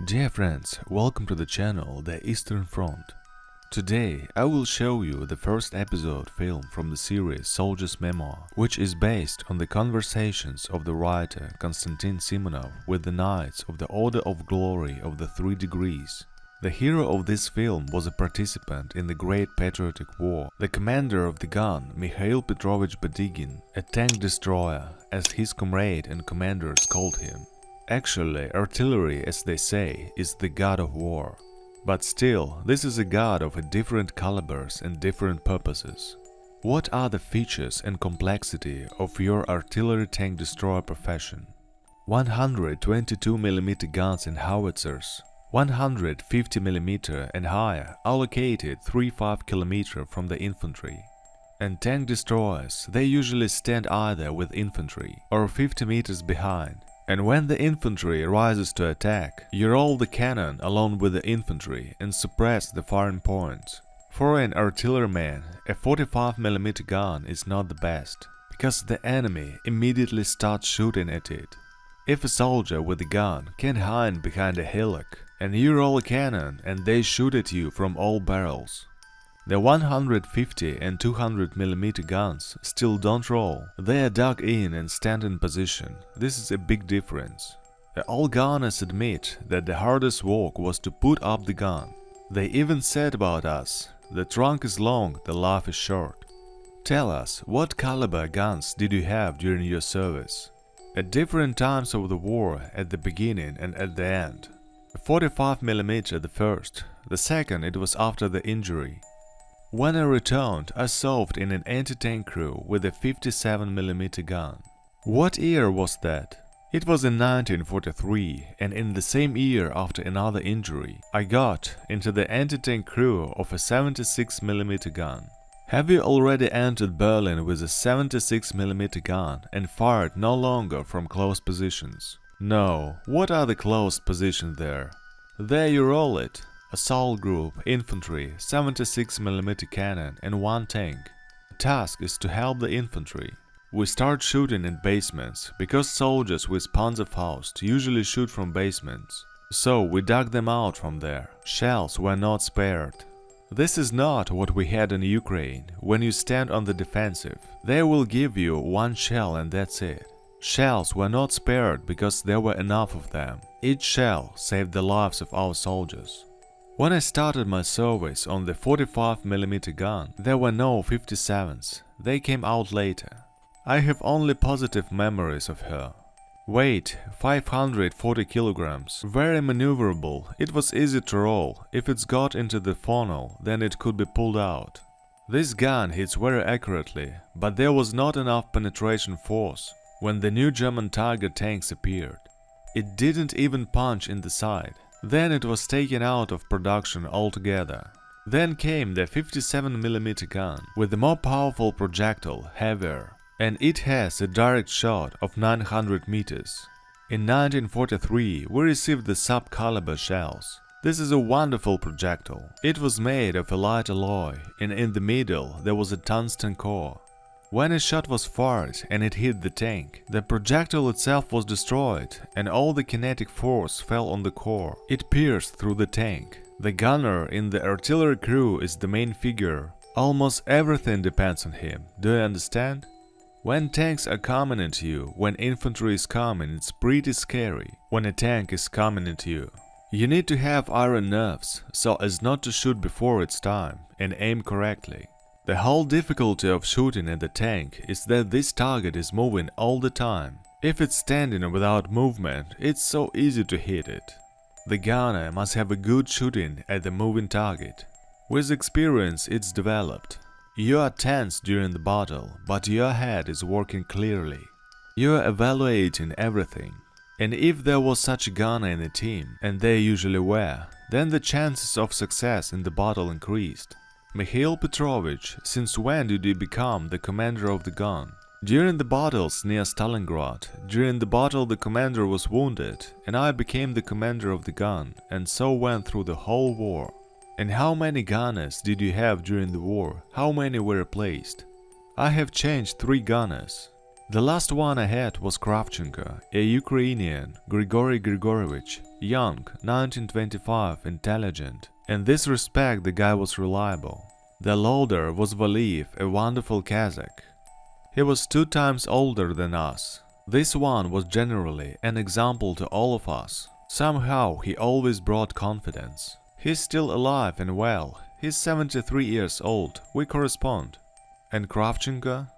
Dear friends, welcome to the channel The Eastern Front. Today I will show you the first episode film from the series Soldier's Memoir, which is based on the conversations of the writer Konstantin Simonov with the Knights of the Order of Glory of the 3 Degrees. The hero of this film was a participant in the Great Patriotic War, the commander of the gun Mikhail Petrovich Batygin, a tank destroyer, as his comrade and commanders called him. Actually, artillery, as they say, is the god of war. But still, this is a god of different calibers and different purposes. What are the features and complexity of your artillery tank destroyer profession? 122mm guns and howitzers, 150mm and higher are located 3-5 km from the infantry. And tank destroyers, they usually stand either with infantry or 50 meters behind. And when the infantry rises to attack, you roll the cannon along with the infantry and suppress the firing points. For an artilleryman, a 45mm gun is not the best, because the enemy immediately starts shooting at it. If a soldier with a gun can hide behind a hillock, and you roll a cannon and they shoot at you from all barrels. The 150 and 200mm guns still don't roll, they are dug in and stand in position. This is a big difference. All gunners admit that the hardest work was to put up the gun. They even said about us, the trunk is long, the life is short. Tell us, what caliber guns did you have during your service? At different times of the war, at the beginning and at the end. A 45mm the first, the second it was after the injury. When I returned, I served in an anti-tank crew with a 57mm gun. What year was that? It was in 1943, and in the same year after another injury, I got into the anti-tank crew of a 76mm gun. Have you already entered Berlin with a 76mm gun and fired no longer from close positions? No. What are the closed positions there? There you roll it. Assault group, infantry, 76mm cannon and 1 tank. The task is to help the infantry. We start shooting in basements, because soldiers with Panzerfaust usually shoot from basements. So we dug them out from there. Shells were not spared. This is not what we had in Ukraine. When you stand on the defensive, they will give you 1 shell and that's it. Shells were not spared because there were enough of them. Each shell saved the lives of our soldiers. When I started my service on the 45mm gun, there were no 57s, they came out later. I have only positive memories of her. Weight 540 kilograms, very maneuverable, it was easy to roll, if it's got into the funnel, then it could be pulled out. This gun hits very accurately, but there was not enough penetration force when the new German Tiger tanks appeared. It didn't even punch in the side. Then it was taken out of production altogether. Then came the 57mm gun, with a more powerful projectile, heavier, and it has a direct shot of 900 meters. In 1943 we received the sub-caliber shells. This is a wonderful projectile. It was made of a light alloy, and in the middle there was a tungsten core. When a shot was fired and it hit the tank, the projectile itself was destroyed and all the kinetic force fell on the core. It pierced through the tank. The gunner in the artillery crew is the main figure. Almost everything depends on him. Do you understand? When tanks are coming at you, when infantry is coming, it's pretty scary. When a tank is coming at you, you need to have iron nerves so as not to shoot before its time and aim correctly. The whole difficulty of shooting at the tank is that this target is moving all the time. If it's standing without movement, it's so easy to hit it. The gunner must have a good shooting at the moving target. With experience it's developed. You are tense during the battle, but your head is working clearly. You are evaluating everything. And if there was such a gunner in the team, and there usually were, then the chances of success in the battle increased. Mikhail Petrovich, since when did you become the commander of the gun? During the battles near Stalingrad, during the battle the commander was wounded, and I became the commander of the gun, and so went through the whole war. And how many gunners did you have during the war? How many were replaced? I have changed 3 gunners. The last one I had was Kravchenko, a Ukrainian, Grigory Grigorovich, young, 1925, intelligent. In this respect the guy was reliable. The loader was Valiyev, a wonderful Kazakh. He was 2 times older than us. This one was generally an example to all of us. Somehow he always brought confidence. He's still alive and well. He's 73 years old. We correspond. And Kravchenko?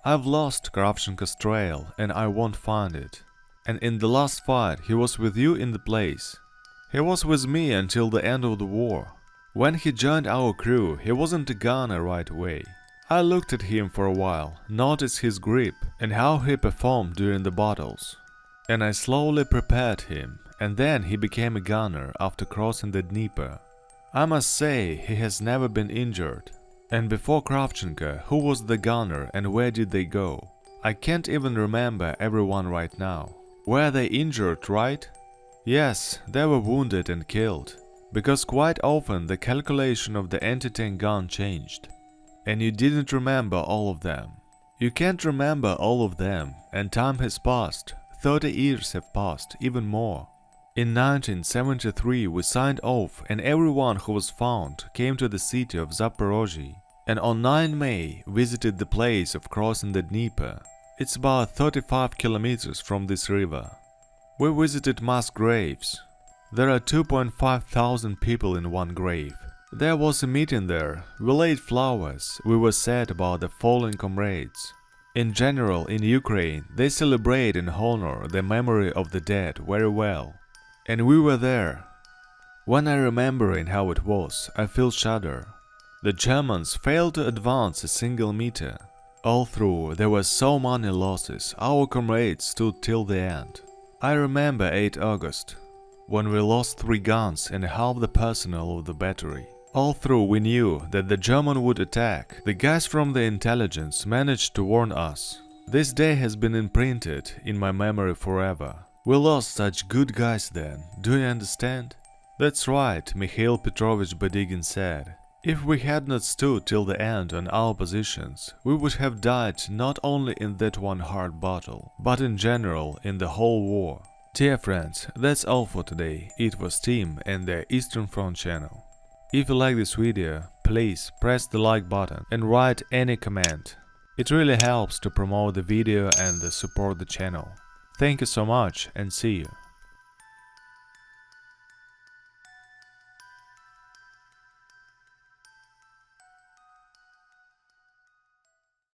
I've lost Kravchenko's trail and I won't find it. And in the last fight he was with you in the place. He was with me until the end of the war. When he joined our crew, he wasn't a gunner right away. I looked at him for a while, noticed his grip and how he performed during the battles. And I slowly prepared him, and then he became a gunner after crossing the Dnieper. I must say he has never been injured. And before Kravchenko, who was the gunner and where did they go? I can't even remember everyone right now. Were they injured, right? Yes, they were wounded and killed. Because quite often the calculation of the anti-tank gun changed. And you didn't remember all of them. You can't remember all of them, and time has passed. 30 years have passed, even more. In 1973 we signed off and everyone who was found came to the city of Zaporozhye and on 9 May visited the place of crossing the Dnieper. It's about 35 kilometers from this river. We visited mass graves. There are 2.5 thousand people in one grave. There was a meeting there. We laid flowers. We were sad about the fallen comrades. In general, in Ukraine, they celebrate and honor the memory of the dead very well. And we were there. When I remembering how it was, I feel shudder. The Germans failed to advance a single meter. All through, there were so many losses. Our comrades stood till the end. I remember 8 August, when we lost 3 guns and half the personnel of the battery. All through we knew that the German would attack. The guys from the intelligence managed to warn us. This day has been imprinted in my memory forever. We lost such good guys then, do you understand? That's right, Mikhail Petrovich Badygin said. If we had not stood till the end on our positions, we would have died not only in that one hard battle, but in general in the whole war. Dear friends, that's all for today. It was Tim and the Eastern Front channel. If you like this video, please press the like button and write any comment. It really helps to promote the video and support the channel. Thank you so much and see you.